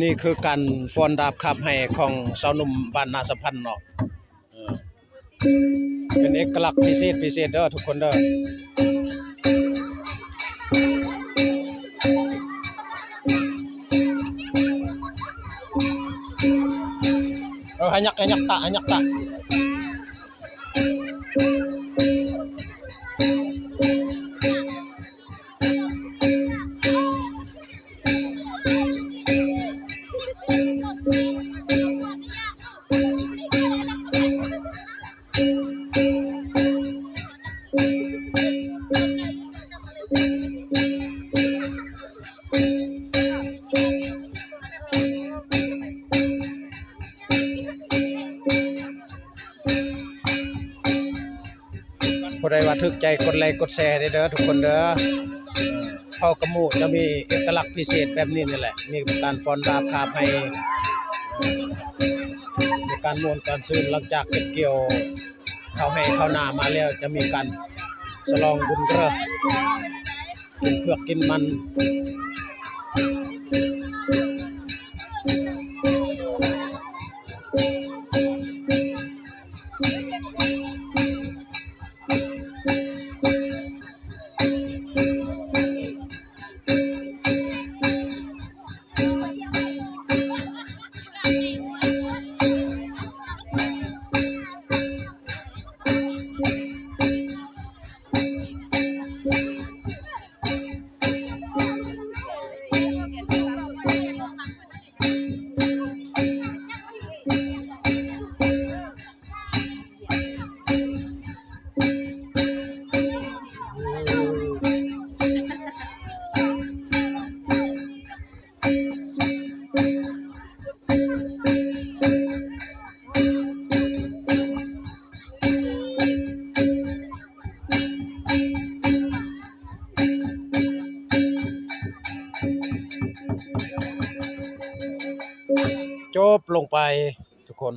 นี่คือการฟ้อนดาบขับให้ของสาวหนุ่มบ้านนาสะพันเนาะเออเป็นเอกลักษณ์พิเศษเด้อทุกคนเด้อhanyak takผู้ใดว่าถึกใจกดไลค์กดแชร์เด้อทุกคนเด้อเผ่ากะหมู่จะมีเอกลักษณ์พิเศษแบบนี้นี่แหละมีการฟ้อนดาบขับให้มีการม่วนการซื่นหลังจากเก็บเกี่ยวเข้าให้เข้านามาแล้วจะมีการฉลองบุญเกลือกินเผือกกินมันจบลงไปทุกคน